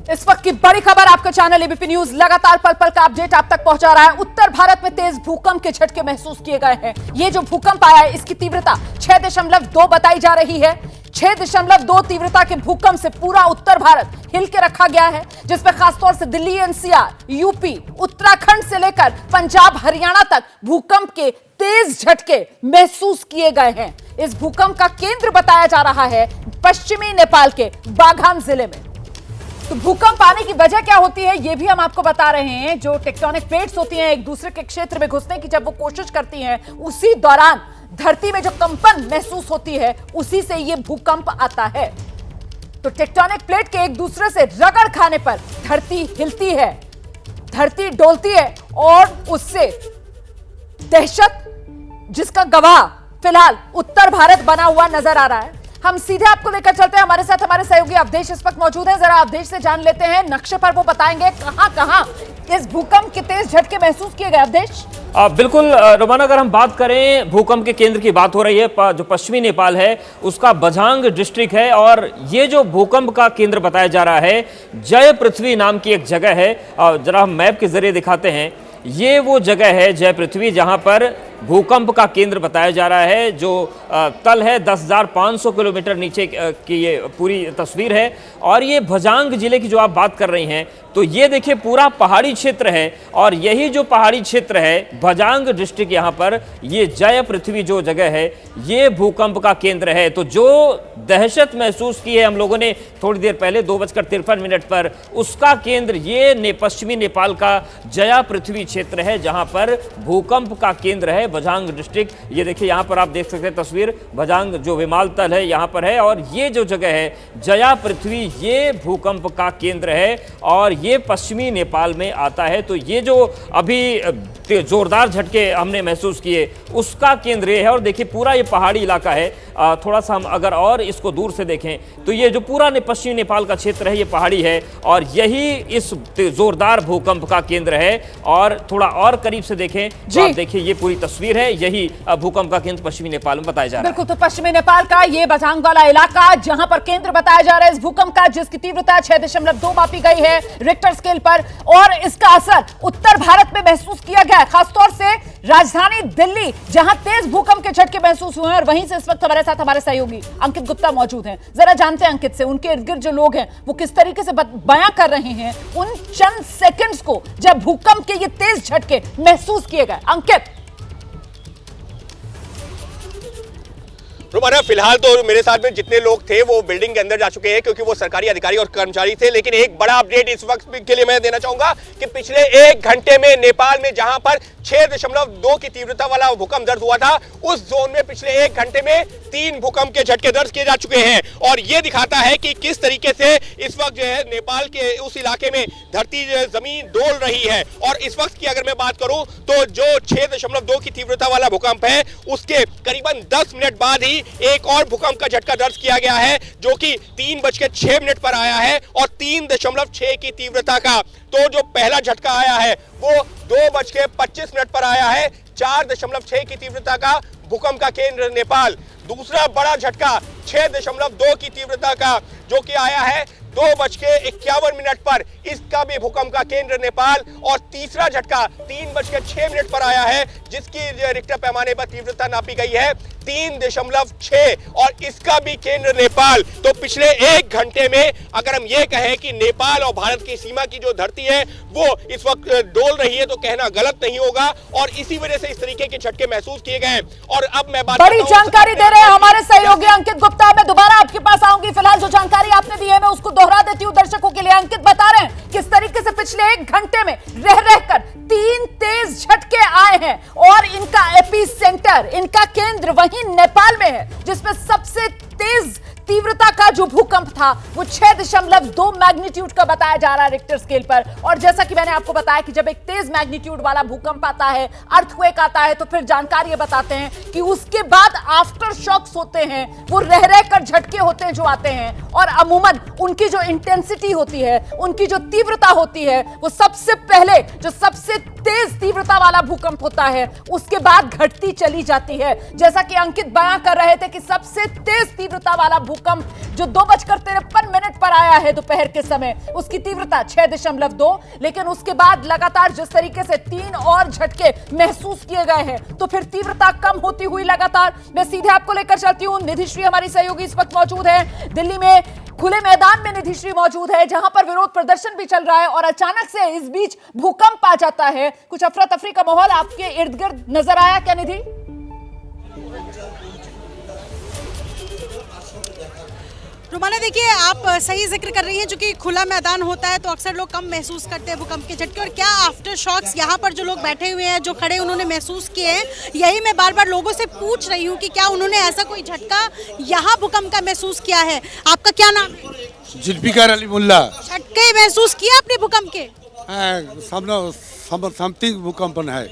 इस वक्त की बड़ी खबर आपका चैनल एबीपी न्यूज लगातार पल पल का अपडेट आप तक पहुंचा रहा है। उत्तर भारत में तेज भूकंप के झटके महसूस किए गए हैं। ये जो भूकंप आया है इसकी तीव्रता 6.2 बताई जा रही है। 6.2 तीव्रता के भूकंप से पूरा उत्तर भारत हिल के रखा गया है, जिसमें खासतौर से दिल्ली, एनसीआर, यूपी, उत्तराखंड से लेकर पंजाब, हरियाणा तक भूकंप के तेज झटके महसूस किए गए हैं। इस भूकंप का केंद्र बताया जा रहा है पश्चिमी नेपाल के बाघान जिले में। तो भूकंप आने की वजह क्या होती है ये भी हम आपको बता रहे हैं। जो टेक्टोनिक प्लेट्स होती हैं एक दूसरे के क्षेत्र में घुसने की जब वो कोशिश करती हैं, उसी दौरान धरती में जो कंपन महसूस होती है उसी से ये भूकंप आता है। तो टेक्टोनिक प्लेट के एक दूसरे से रगड़ खाने पर धरती हिलती है, धरती डोलती है और उससे दहशत जिसका गवाह फिलहाल उत्तर भारत बना हुआ नजर आ रहा है। हम सीधे आपको लेकर चलते हैं, हमारे साथ हमारे सहयोगी अवधेश इस वक्त मौजूद हैं। जरा अवधेश से जान लेते हैं, नक्शे पर वो बताएंगे कहां कहां इस भूकंप के तेज झटके महसूस किए गए। अवधेश। बिल्कुल रोमाना, अगर हम बात करें भूकंप के केंद्र की बात हो रही है, जो पश्चिमी नेपाल है उसका बझांग डिस्ट्रिक्ट है और ये जो भूकंप का केंद्र बताया जा रहा है जय पृथ्वी नाम की एक जगह है। जरा हम मैप के जरिए दिखाते हैं, ये वो जगह है जय पृथ्वी जहां पर भूकंप का केंद्र बताया जा रहा है। जो तल है 10,500 किलोमीटर नीचे की ये पूरी तस्वीर है। और ये भजांग जिले की जो आप बात कर रही हैं, तो ये देखिए पूरा पहाड़ी क्षेत्र है और यही जो पहाड़ी क्षेत्र है भजांग डिस्ट्रिक्ट, यहाँ पर ये जय पृथ्वी जो जगह है ये भूकंप का केंद्र है। तो जो दहशत महसूस की है हम लोगों ने थोड़ी देर पहले 2:53 पर, उसका केंद्र ये पश्चिमी नेपाल का जया पृथ्वी क्षेत्र है जहां पर भूकंप का केंद्र है भजांग डिस्ट्रिक्ट। ये देखिए यहाँ पर आप देख सकते हैं तस्वीर, भजांग जो विमालतल है यहाँ पर है और ये जो जगह है जया पृथ्वी ये भूकंप का केंद्र है और ये पश्चिमी नेपाल में आता है। तो ये जो अभी जोरदार झटके हमने महसूस किए उसका केंद्र ये है। और देखिए पूरा ये पहाड़ी इलाका है, थोड़ा सा हम अगर और इसको दूर से देखें तो ये जो पूरा पश्चिमी नेपाल का क्षेत्र है ये पहाड़ी है और यही इस जोरदार भूकंप का केंद्र है। और थोड़ा और करीब से देखें तो आप देखिए ये पूरी तस्वीर है, यही भूकंप का केंद्र पश्चिमी नेपाल में बताया जा रहा है। बिल्कुल, तो पश्चिमी नेपाल का ये बझांग वाला इलाका जहां पर केंद्र बताया जा रहा है इस भूकंप का, जिसकी तीव्रता 6.2 मापी गई है रिक्टर स्केल पर और इसका असर उत्तर भारत में महसूस किया गया है, खासतौर से राजधानी दिल्ली जहां तेज भूकंप के झटके महसूस हुए हैं। और वहीं से इस वक्त हमारे साथ हमारे सहयोगी अंकित गुप्ता मौजूद हैं। जरा जानते हैं अंकित से उनके इर्द गिर्द जो लोग हैं वो किस तरीके से बयां कर रहे हैं उन चंद सेकंड्स को जब भूकंप के ये तेज झटके महसूस किए गए। अंकित। रोमाना, फिलहाल तो मेरे साथ में जितने लोग थे वो बिल्डिंग के अंदर जा चुके हैं क्योंकि वो सरकारी अधिकारी और कर्मचारी थे। लेकिन एक बड़ा अपडेट इस वक्त के लिए मैं देना चाहूंगा कि पिछले 1 घंटे में नेपाल में जहां पर 6.2 की तीव्रता वाला भूकंप दर्ज हुआ था, उस जोन में पिछले 1 घंटे में 3 भूकंप के झटके दर्ज किए जा चुके हैं। और ये दिखाता है कि किस तरीके से इस वक्त जो है नेपाल के उस इलाके में धरती जमीन डोल रही है। और इस वक्त की अगर मैं बात करूं तो जो 6.2 की तीव्रता वाला भूकंप है उसके करीबन 10 मिनट बाद ही एक और भूकंप का झटका दर्ज किया गया है जो कि 3:06 पर आया है और 3.6 की तीव्रता का। तो जो पहला झटका आया है वो 2:25 पर आया है, 4.6 की तीव्रता का भूकंप का केंद्र नेपाल। दूसरा बड़ा झटका 6.2 की तीव्रता का जो कि आया है 2:51 पर, इसका भी भूकंप का केंद्र नेपाल। और तीसरा झटका 3:06 पर आया है जिसकी रिक्टर पैमाने पर तीव्रता नापी गई है 3.6 और इसका भी केंद्र नेपाल। तो पिछले 1 घंटे में अगर हम ये कहें कि नेपाल और भारत की सीमा की जो धरती है वो इस वक्त डोल रही है तो कहना गलत नहीं होगा और इसी वजह से इस तरीके के झटके महसूस किए गए। और अब मैं बड़ी जानकारी दे रहे हैं हमारे सहयोगी अंकित गुप्ता। मैं दोबारा आपके पास आऊंगी, फिलहाल जो जानकारी आपने दी है मैं उसको दोहरा देती हूँ दर्शकों के लिए। अंकित बता रहे हैं किस तरीके से पिछले 1 घंटे में रह रहकर 3 तेज झटके आए हैं और इनका एपी सेंटर, इनका केंद्र वहीं नेपाल में है, जिसमें सबसे तेज तीव्रता का जो भूकंप था वो 6.2 मैग्नीट्यूड का बताया जा रहा है रिक्टर स्केल पर। और जैसा कि मैंने आपको बताया कि जब एक तेज मैग्नीट्यूड वाला भूकंप आता है, अर्थक्वेक आता है, तो फिर जानकार ये बताते हैं कि उसके बाद आफ्टर शॉक्स होते हैं, वो रह रहकर झटके होते हैं जो आते हैं और अमूमन उनकी जो इंटेंसिटी होती है, उनकी जो तीव्रता होती है, वो सबसे पहले जो सबसे तेज तीव्रता वाला भूकंप होता है उसके बाद घटती चली जाती है। जैसा कि अंकित बयां कर रहे थे कि सबसे तेज तीव्रता वाला भूकंप जो 2:53 पर आया है दोपहर के समय, उसकी तीव्रता 6.2, लेकिन उसके बाद लगातार जिस तरीके से 3 और झटके महसूस किए गए हैं तो फिर तीव्रता कम होती हुई लगातार। मैं सीधे आपको लेकर चलती हूं, निधिश्री हमारी सहयोगी इस वक्त मौजूद है दिल्ली में, खुले मैदान में निधिश्री मौजूद है जहां पर विरोध प्रदर्शन भी चल रहा है और अचानक से इस बीच भूकंप आ जाता है। कुछ अफरा तफरी का माहौल आपके इर्द गिर्द नजर आया क्या निधि? रोमाना, देखिए आप सही जिक्र कर रही हैं, जो कि खुला मैदान होता है तो अक्सर लोग कम महसूस करते हैं भूकंप के झटके। और क्या आफ्टर शॉक्स यहाँ पर जो लोग बैठे हुए हैं, जो खड़े, उन्होंने महसूस किए हैं? यही मैं बार बार लोगों से पूछ रही हूँ कि क्या उन्होंने ऐसा कोई झटका यहाँ भूकंप का महसूस किया है। आपका क्या नाम है? जुल्फिकार अली मुल्ला। झटके महसूस किया आपने भूकंप के? समथिंग भूकंपन है,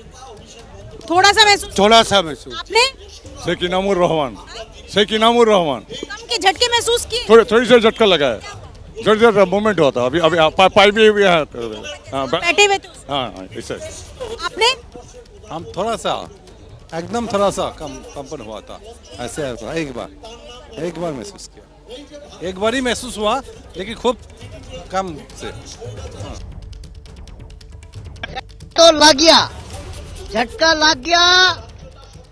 थोड़ा सा महसूस? थोड़ा सा महसूस। आपने सेकिनामुर रहमान, सेकिनामुर रहमान भूकंप के झटके महसूस किए? थोड़ी सी झटका लगा है, थोड़ी देर मूवमेंट होता है। अभी पाइप भी है। बैठे हुए थे? हाँ, ऐसे। आपने? हम थोड़ा सा, एकदम थोड़ा सा कंपन हुआ था, ऐसे हुआ एक बार महसूस किया, एक बार ही महसूस हुआ, लेकिन खूब कम से। तो लग गया, झटका लग गया।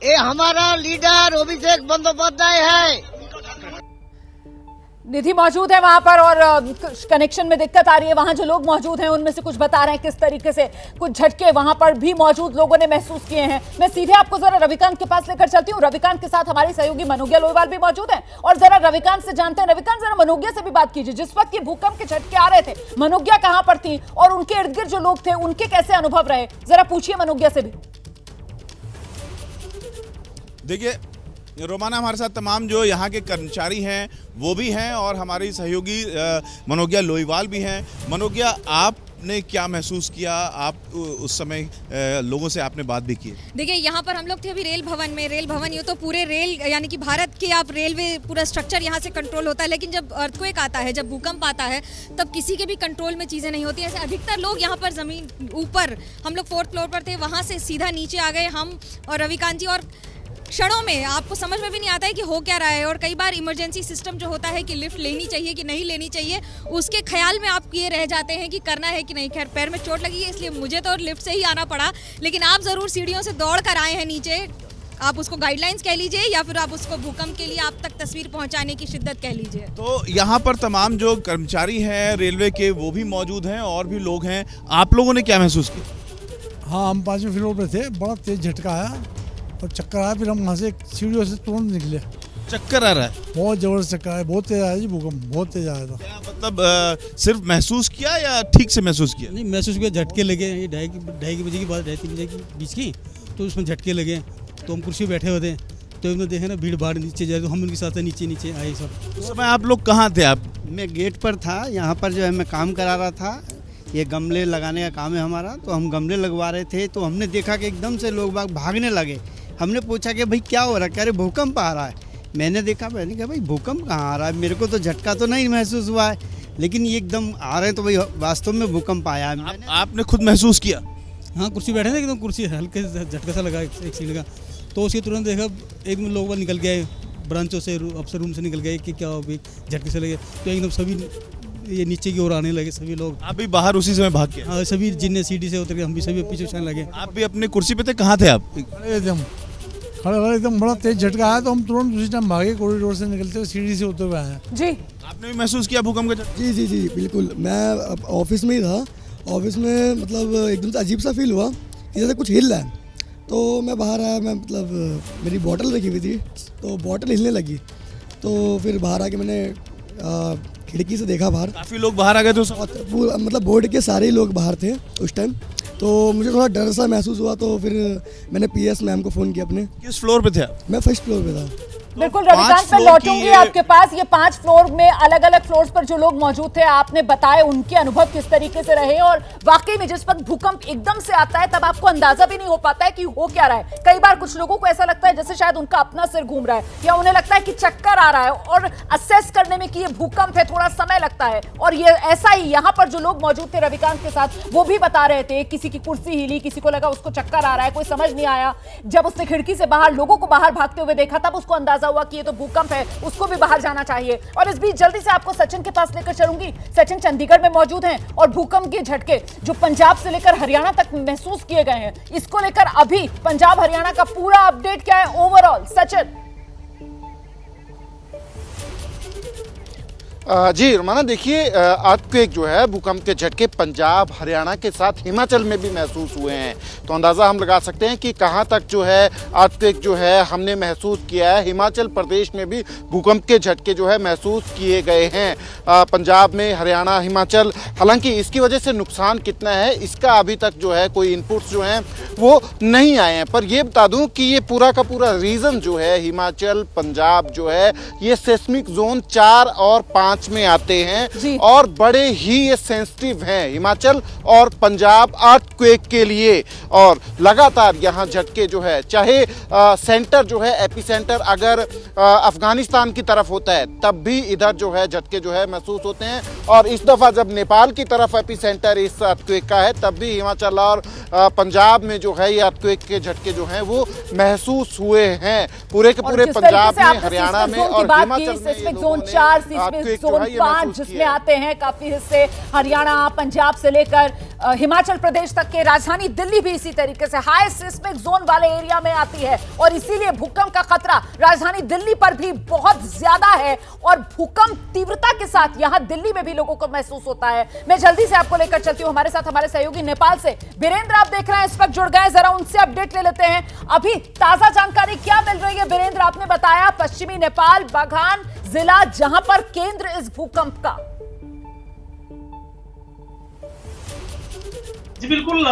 ये हमारा लीडर अभिषेक बंदोपाध्याय है। निधि मौजूद है वहां पर और कनेक्शन में दिक्कत आ रही है। वहां जो लोग मौजूद हैं उनमें से कुछ बता रहे हैं किस तरीके से कुछ झटके वहां पर भी मौजूद लोगों ने महसूस किए हैं। मैं सीधे आपको जरा रविकांत के पास लेकर चलती हूँ। रविकांत के साथ हमारी सहयोगी मनोज्ञा लोईवाल भी मौजूद है और जरा रविकांत से जानते हैं। रविकांत, जरा मनोज्ञा से भी बात कीजिए। जिस वक्त ये भूकंप के झटके आ रहे थे, मनोज्ञा कहां पर थी और उनके इर्द गिर्द जो लोग थे उनके कैसे अनुभव रहे, जरा पूछिए मनोज्ञा से भी। देखिए रोमाना, हमारे साथ तमाम जो यहाँ के कर्मचारी हैं वो भी हैं और हमारी सहयोगी मनोज्ञा लोईवाल भी हैं। मनोज्ञा, आपने क्या महसूस किया? आप उस समय लोगों से आपने बात भी की? देखिए, यहाँ पर हम लोग थे अभी रेल भवन में। रेल भवन ये तो पूरे रेल यानी कि भारत के आप रेलवे पूरा स्ट्रक्चर यहाँ से कंट्रोल होता है, लेकिन जब अर्थक्वेक आता है, जब भूकंप आता है, तब किसी के भी कंट्रोल में चीज़ें नहीं होती। ऐसे अधिकतर लोग यहाँ पर ज़मीन ऊपर, हम लोग 4th फ्लोर पर थे, वहाँ से सीधा नीचे आ गए हम और रविकांत जी, और क्षणों में आपको समझ में भी नहीं आता है कि हो क्या रहा है। और कई बार इमरजेंसी सिस्टम जो होता है कि लिफ्ट लेनी चाहिए कि नहीं लेनी चाहिए, उसके ख्याल में आप ये रह जाते हैं कि करना है कि नहीं। खैर, पैर में चोट लगी है इसलिए मुझे तो लिफ्ट से ही आना पड़ा, लेकिन आप ज़रूर सीढ़ियों से दौड़ कर आए हैं नीचे। आप उसको गाइडलाइंस कह लीजिए या फिर आप उसको भूकंप के लिए आप तक तस्वीर पहुंचाने की शिद्दत कह लीजिए। तो यहाँ पर तमाम जो कर्मचारी हैं रेलवे के वो भी मौजूद हैं और भी लोग हैं। आप लोगों ने क्या महसूस किया? हाँ, हम 5वें फ्लोर पे थे, बड़ा तेज झटका आया और चक्कर आया, फिर हम वहाँ से सीढ़ियों से तुरंत निकले। चक्कर आ रहा है? बहुत जबरदस्त चक्कर आया, बहुत तेज आया जी भूकंप, बहुत तेज आया था। क्या मतलब सिर्फ महसूस किया या ठीक से महसूस किया? नहीं, महसूस किया, झटके लगे। ये ढाई बजे की बात, 2:30 बजे के बीच की, तो उसमें झटके लगे। तो हम कुर्सी बैठे हुए थे, तो हमने देखा ना भीड़ भाड़ नीचे जाए, तो हम उनके साथ नीचे आए सब। उस समय आप लोग कहाँ थे? आप? मैं गेट पर था, यहाँ पर जो है मैं काम करा रहा था। ये गमले लगाने का काम है हमारा, तो हम गमले लगवा रहे थे, तो हमने देखा कि एकदम से लोग भागने लगे। हमने पूछा कि भाई क्या हो रहा है? कह रहे भूकंप आ रहा है। मैंने देखा, मैंने कहा भाई भूकंप कहाँ आ रहा है, मेरे को तो झटका तो नहीं महसूस हुआ है, लेकिन ये एकदम आ रहे हैं तो भाई वास्तव में भूकंप आया है। आपने खुद महसूस किया? हाँ, कुर्सी बैठे थे, एकदम कुर्सी हल्के से झटका सा लगा एक सीट का, तो उसके तुरंत देखा एक में लोग निकल गए ब्रांचों से, अफसर रूम से निकल गए कि क्या हो गई, झटके से लगे, तो एकदम सभी ये नीचे की ओर आने लगे सभी लोग। आप भी बाहर उसी समय भाग गए? हाँ, सभी जिनने सीढ़ी से उतर के हम भी सभी पीछे उछलने लगे। आप भी अपने कुर्सी पे थे? कहाँ थे आप? खड़े एकदम बड़ा तेज झटका आया, तो हम तुरंत उसी टाइम भागे, कॉरिडोर से निकलते हुए सीढ़ी से उतर हुए आए। जी, आपने भी महसूस किया भूकंप का? जी बिल्कुल। मैं ऑफिस में ही था, ऑफिस में मतलब एकदम से अजीब सा फील हुआ कि जैसे कुछ हिल रहा है। तो मैं बाहर आया, मैं मतलब मेरी बॉटल रखी हुई थी, तो बॉटल हिलने लगी। तो फिर बाहर आके मैंने खिड़की से देखा बाहर, काफ़ी लोग बाहर आ गए थे मतलब बोर्ड के सारे ही लोग बाहर थे उस टाइम। तो मुझे थोड़ा डर सा महसूस हुआ, तो फिर मैंने PS मैम को फ़ोन किया अपने। किस फ्लोर पे थे आप? मैं 1st फ्लोर पे था। बिल्कुल रविकांत, मैं लौटूंगी आपके पास। ये 5 फ्लोर में अलग अलग फ्लोर्स पर जो लोग मौजूद थे, आपने बताए उनके अनुभव किस तरीके से रहे। और वाकई में जिस वक्त भूकंप एकदम से आता है तब आपको अंदाजा भी नहीं हो पाता है कि हो क्या रहा है। कई बार कुछ लोगों को ऐसा लगता है जैसे शायद उनका अपना सिर घूम रहा है या उन्हें लगता है कि चक्कर आ रहा है, और असेस करने में कि ये भूकंप है थोड़ा समय लगता है। और ये ऐसा ही यहाँ पर जो लोग मौजूद थे रविकांत के साथ, वो भी बता रहे थे किसी की कुर्सी हिली, किसी को लगा उसको चक्कर आ रहा है, कोई समझ नहीं आया। जब उसने खिड़की से बाहर लोगों को बाहर भागते हुए देखा तब उसको अंदाजा अंदाजा हुआ कि ये तो भूकंप है, उसको भी बाहर जाना चाहिए। और इस बीच जल्दी से आपको सचिन के पास लेकर चलूंगी। सचिन चंडीगढ़ में मौजूद हैं और भूकंप के झटके जो पंजाब से लेकर हरियाणा तक महसूस किए गए हैं, इसको लेकर अभी पंजाब हरियाणा का पूरा अपडेट क्या है ओवरऑल? सचिन। जी रोमाना, देखिए अर्थक्वेक जो है, भूकंप के झटके पंजाब हरियाणा के साथ हिमाचल में भी महसूस हुए हैं। तो अंदाज़ा हम लगा सकते हैं कि कहां तक जो है अर्थक्वेक जो है हमने महसूस किया है। हिमाचल प्रदेश में भी भूकंप के झटके जो है महसूस किए गए हैं। पंजाब में, हरियाणा, हिमाचल। हालांकि इसकी वजह से नुकसान कितना है इसका अभी तक जो है कोई इनपुट्स जो हैं वो नहीं आए हैं। पर ये बता दूं कि ये पूरा का पूरा रीजन जो है हिमाचल, पंजाब जो है, ये सेस्मिक जोन 4 और 5 में आते हैं और बड़े ही ये सेंसिटिव हैं हिमाचल और पंजाब अर्थक्वेक के लिए। और लगातार यहाँ झटके जो है, चाहे सेंटर जो है, एपिसेंटर अगर अफगानिस्तान की तरफ होता है तब भी इधर जो है झटके जो है महसूस होते हैं। और इस दफ़ा जब नेपाल की तरफ एपिसेंटर इस अर्थक्वेक का है तब भी हिमाचल और पंजाब में जो है ये अर्थक्वेक के झटके जो हैं वो महसूस हुए हैं। पूरे के पूरे पंजाब में, हरियाणा में और हिमाचल में जोन 4, जोन 5 जिसमें आते हैं काफी हिस्से हरियाणा, पंजाब से लेकर हिमाचल प्रदेश तक के, राजधानी दिल्ली भी इसी तरीके से हाई सिस्मिक जोन वाले एरिया में आती है। और इसीलिए भूकंप का खतरा राजधानी दिल्ली पर भी बहुत ज्यादा है और भूकंप तीव्रता के साथ यहां दिल्ली में भी लोगों को महसूस होता है। मैं जल्दी से आपको लेकर चलती हूं हमारे साथ हमारे सहयोगी नेपाल से वीरेंद्र, आप देख रहे हैं इस वक्त जुड़ गए, जरा उनसे अपडेट ले लेते हैं। अभी ताजा जानकारी क्या मिल रही है वीरेंद्र? आपने बताया पश्चिमी नेपाल, बाघान जिला जहां पर केंद्र इस भूकंप का। जी बिल्कुल,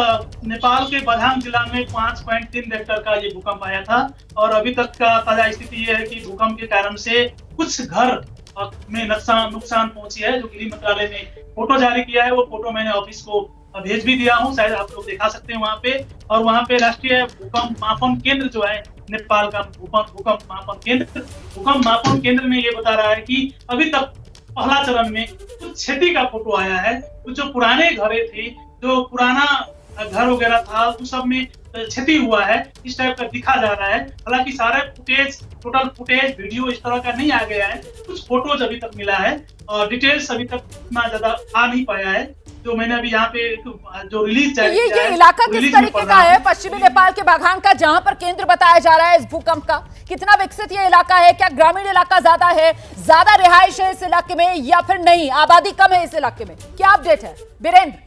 नेपाल के बधांग जिला में 5.3 रेक्टर का ये भूकंप आया था और अभी तक का ताजा स्थिति ये है कि भूकंप के कारण से कुछ घर में नुकसान पहुंची है। जो गृह मंत्रालय ने फोटो जारी किया है वो फोटो मैंने ऑफिस को भेज भी दिया हूं, शायद आप लोग दिखा सकते हैं वहां पे। और वहां पे राष्ट्रीय भूकंप मापन केंद्र जो है नेपाल का भूकंप मापन केंद्र में ये बता रहा है कि अभी तक पहला चरण में कुछ क्षति का फोटो आया है। कुछ जो पुराने घरे थे, जो पुराना घर वगैरह था, उस सब में क्षति हुआ है, इस टाइप का दिखा जा रहा है। हालांकि सारे टोटल फुटेज वीडियो इस तरह का नहीं आ गया है, कुछ फोटोज अभी तक मिला है और डिटेल्स अभी तक इतना ज्यादा आ नहीं पाया है। जो मैंने अभी यहाँ पे जो रिलीज जारी किया है, ये इलाका किस तरीके का है पश्चिमी नेपाल के बाघान का, जहां पर केंद्र बताया जा रहा है इस भूकंप का? कितना विकसित ये इलाका है? क्या ग्रामीण इलाका ज्यादा है, ज्यादा रिहाइश है इस इलाके में या फिर नहीं, आबादी कम है इस इलाके में? क्या अपडेट है वीरेंद्र?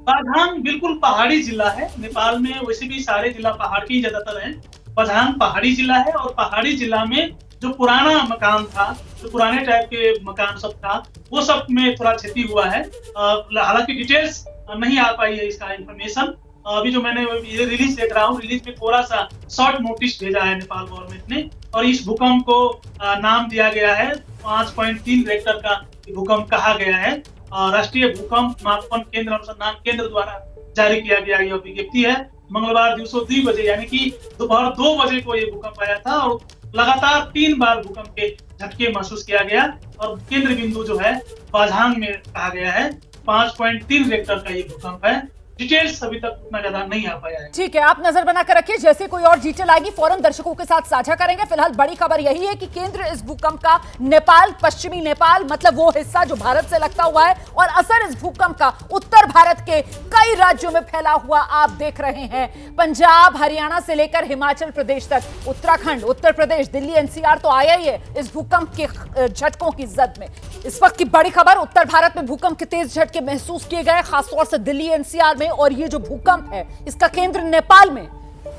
बाघान बिल्कुल पहाड़ी जिला है नेपाल में, वैसे भी सारे जिला पहाड़ के ज्यादातर हैं। बाघान पहाड़ी जिला है और पहाड़ी जिला में जो पुराना मकान था, जो पुराने टाइप के मकान सब था, वो सब में थोड़ा क्षति हुआ है। हालांकि डिटेल्स नहीं आ पाई है इसका इंफॉर्मेशन। अभी जो मैंने ये रिलीज देख रहा हूँ, रिलीज में थोड़ा सा शॉर्ट नोटिस भेजा है नेपाल गवर्नमेंट ने और इस भूकंप को नाम दिया गया है 5.3 रेक्टर का भूकंप कहा गया है। राष्ट्रीय भूकंप मापन केंद्र अनुसंधान केंद्र द्वारा जारी किया गया यह विज्ञप्ति है। मंगलवार दिवसों 2 बजे यानी कि दोपहर 2 बजे को ये भूकंप आया था और लगातार 3 बार भूकंप के झटके महसूस किया गया और केंद्र बिंदु जो है बाझांग में कहा गया है। 5.3 रेक्टर का ये भूकंप है। डिटेल्स अभी तक उतना ज्यादा नहीं आ पाया है। ठीक है, आप नजर बनाकर रखिए, जैसे कोई और डिटेल आएगी फौरन दर्शकों के साथ साझा करेंगे। फिलहाल बड़ी खबर यही है कि केंद्र इस भूकंप का नेपाल, पश्चिमी नेपाल मतलब वो हिस्सा जो भारत से लगता हुआ है, और असर इस भूकंप का उत्तर भारत के कई राज्यों में फैला हुआ आप देख रहे हैं। पंजाब, हरियाणा से लेकर हिमाचल प्रदेश तक, उत्तराखंड, उत्तर प्रदेश, दिल्ली, एनसीआर तो आया ही है इस भूकंप के झटकों की जद में। इस वक्त की बड़ी खबर, उत्तर भारत में भूकंप के तेज झटके महसूस किए गए, खासतौर से दिल्ली, एनसीआर में। और ये जो भूकंप है इसका केंद्र नेपाल में,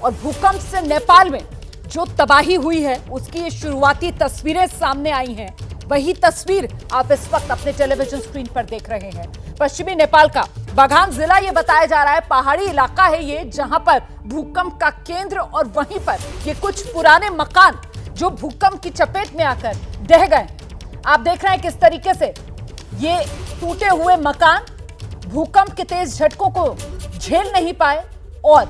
और भूकंप से नेपाल में जो तबाही हुई है उसकी ये शुरुआती तस्वीरें सामने आई हैं। वही तस्वीर आप इस वक्त अपने टेलीविजन स्क्रीन पर देख रहे हैं। पश्चिमी नेपाल का बाघान जिला ये बताया जा रहा है, पहाड़ी इलाका है ये, जहां पर भूकंप का केंद्र, और वहीं पर ये कुछ पुराने मकान जो भूकंप की चपेट में आकर ढह गए। आप देख रहे हैं किस तरीके से ये टूटे हुए मकान भूकंप के तेज झटकों को झेल नहीं पाए और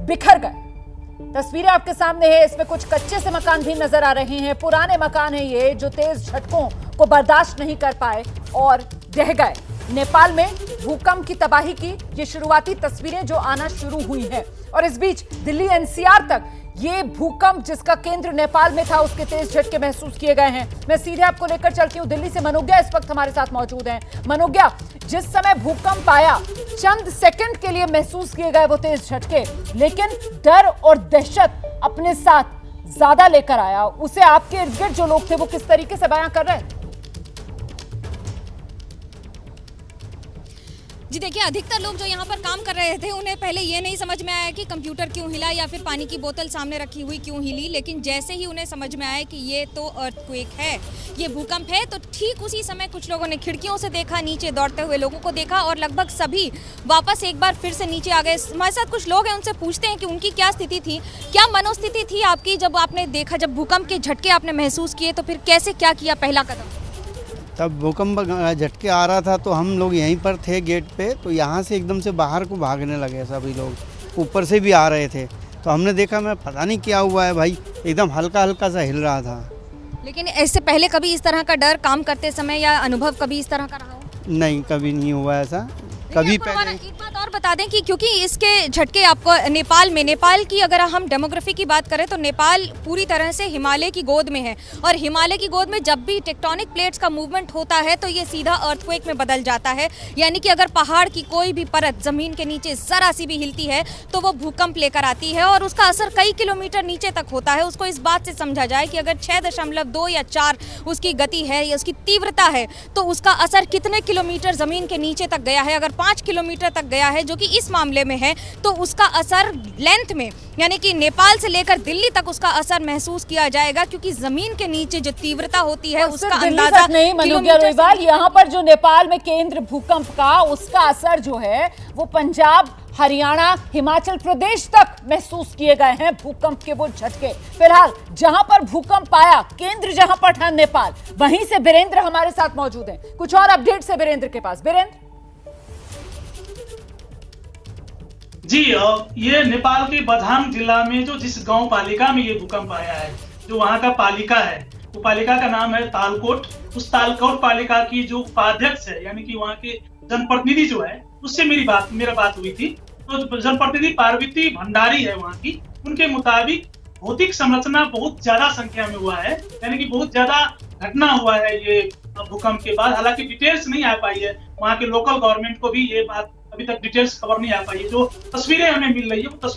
बिखर गए। तस्वीरें आपके सामने है, इसमें कुछ कच्चे से मकान भी नजर आ रहे हैं, पुराने मकान है ये जो तेज झटकों को बर्दाश्त नहीं कर पाए और ढह गए। नेपाल में भूकंप की तबाही की ये शुरुआती तस्वीरें जो आना शुरू हुई हैं, और इस बीच दिल्ली, एनसीआर तक ये भूकंप जिसका केंद्र नेपाल में था उसके तेज झटके महसूस किए गए हैं। मैं सीधे आपको लेकर चलती हूं दिल्ली से। मनोज्ञा इस वक्त हमारे साथ मौजूद हैं। मनोज्ञा, जिस समय भूकंप आया चंद सेकंड के लिए महसूस किए गए वो तेज झटके, लेकिन डर और दहशत अपने साथ ज्यादा लेकर आया। उसे आपके इर्द गिर्द जो लोग थे वो किस तरीके से बयां कर रहे हैं? जी देखिए, अधिकतर लोग जो यहाँ पर काम कर रहे थे उन्हें पहले ये नहीं समझ में आया कि कंप्यूटर क्यों हिला या फिर पानी की बोतल सामने रखी हुई क्यों हिली, लेकिन जैसे ही उन्हें समझ में आया कि ये तो अर्थक्वेक है, ये भूकंप है, तो ठीक उसी समय कुछ लोगों ने खिड़कियों से देखा, नीचे दौड़ते हुए लोगों को देखा और लगभग सभी वापस एक बार फिर से नीचे आ गए। हमारे साथ कुछ लोग हैं, उनसे पूछते हैं कि उनकी क्या स्थिति थी, क्या मनोस्थिति थी आपकी जब आपने देखा, जब भूकंप के झटके आपने महसूस किए, तो फिर कैसे क्या किया पहला कदम? तब भूकंप झटके आ रहा था तो हम लोग यहीं पर थे गेट पे, तो यहाँ से एकदम से बाहर को भागने लगे सभी लोग, ऊपर से भी आ रहे थे। तो हमने देखा, मैं पता नहीं क्या हुआ है भाई, एकदम हल्का हल्का सा हिल रहा था। लेकिन इससे पहले कभी इस तरह का डर काम करते समय या अनुभव कभी इस तरह का रहा हो? नहीं, कभी नहीं हुआ ऐसा, कभी पहले। एक बात और बता दें कि क्योंकि इसके झटके आपको नेपाल की अगर हम डेमोग्राफी की बात करें तो नेपाल पूरी तरह से हिमालय की गोद में है, और हिमालय की गोद में जब भी टेक्टोनिक प्लेट्स का मूवमेंट होता है तो ये सीधा अर्थक्वेक में बदल जाता है। यानी कि अगर पहाड़ की कोई भी परत जमीन के नीचे जरा सी भी हिलती है तो वो भूकंप लेकर आती है, और उसका असर कई किलोमीटर नीचे तक होता है। उसको इस बात से समझा जाए कि अगर 6.2 या 4 उसकी गति है या उसकी तीव्रता है तो उसका असर कितने किलोमीटर जमीन के नीचे तक गया है। अगर 5 किलोमीटर तक गया है, जो कि इस मामले में है, तो उसका असर लेंथ में यानी कि नेपाल से लेकर दिल्ली तक उसका असर महसूस किया जाएगा, क्योंकि जमीन के नीचे जो तीव्रता होती है उसका अंदाजा नहीं। मनोज्ञा लोईवाल, यहाँ पर जो नेपाल में केंद्र भूकंप का, उसका असर जो है वो पंजाब, हरियाणा, हिमाचल प्रदेश तक महसूस किए गए हैं भूकंप के वो झटके। फिलहाल जहां पर भूकंप आया, केंद्र जहां पर था नेपाल, वहीं से वीरेंद्र हमारे साथ मौजूद हैं। कुछ और अपडेट्स है वीरेंद्र के पास। वीरेंद्र जी, ये नेपाल के बझाङ जिला में जो जिस गांव पालिका में ये भूकंप आया है, जो वहां का पालिका है, वो पालिका का नाम है तालकोट। उस तालकोट पालिका की जो उपाध्यक्ष है, यानी कि वहां के जनप्रतिनिधि जो है, उससे मेरा बात हुई थी। तो जनप्रतिनिधि पार्वती भंडारी है वहां की, उनके मुताबिक भौतिक संरचना बहुत ज्यादा संख्या में हुआ है, यानी कि बहुत ज्यादा घटना हुआ है ये भूकंप के बाद। हालांकि डिटेल्स नहीं आ पाई है, वहां के लोकल गवर्नमेंट को भी ये बात अभी तक डिटेल्स खबर नहीं आ पाई है। जो तस्वीरें हमें मिल रही है वो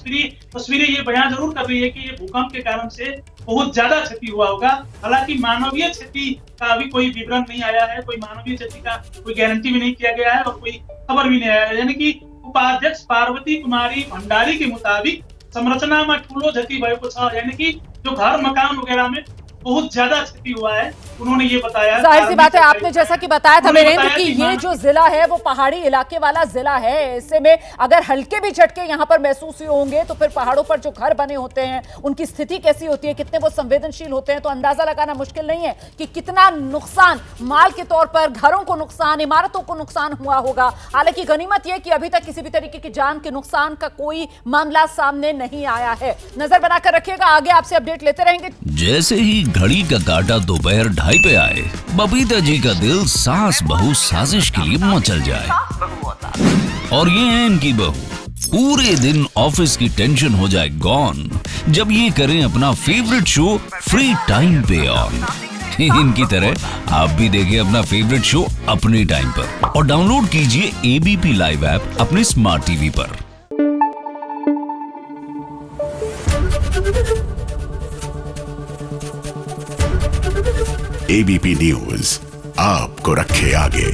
तस्वीरें ये बयान जरूर कर रही है कि ये भूकंप के कारण से बहुत ज्यादा क्षति हुआ होगा। हालांकि मानवीय क्षति का अभी कोई विवरण नहीं आया है, कोई मानवीय क्षति का कोई गारंटी भी नहीं किया गया है और कोई खबर भी नहीं आया है। यानी कि उपाध्यक्ष पार्वती कुमारी भंडारी के मुताबिक संरचना में ठूलो क्षति भएको छ, यानी कि जो घर मकान वगैरह में बहुत ज्यादा क्षति हुआ है, उन्होंने ये बताया। जाहिर सी बात है, आपने जैसा कि बताया था वीरेंद्र कि ये जो जिला है वो पहाड़ी इलाके वाला जिला है। ऐसे में अगर हल्के भी झटके यहाँ पर महसूस हुए होंगे तो फिर पहाड़ों पर जो घर बने होते हैं उनकी स्थिति कैसी होती है, कितने वो संवेदनशील होते हैं, तो अंदाजा लगाना मुश्किल नहीं है कि कितना नुकसान माल के तौर पर, घरों को नुकसान, इमारतों को नुकसान हुआ होगा। हालांकि गनीमत यह कि अभी तक किसी भी तरीके की जान के नुकसान का कोई मामला सामने नहीं आया है। नजर बनाकर रखिएगा, आगे आपसे अपडेट लेते रहेंगे। जैसे ही घड़ी का काटा दोपहर 2:30 पे आए, बबीता जी का दिल सास बहू साजिश के लिए मचल जाए। और ये है इनकी बहू, पूरे दिन ऑफिस की टेंशन हो जाए गॉन जब ये करें अपना फेवरेट शो फ्री टाइम पे ऑन। इनकी तरह आप भी देखिए अपना फेवरेट शो अपने टाइम पर और डाउनलोड कीजिए एबीपी लाइव ऐप अपने स्मार्ट टीवी पर। एबीपी न्यूज आपको रखे आगे।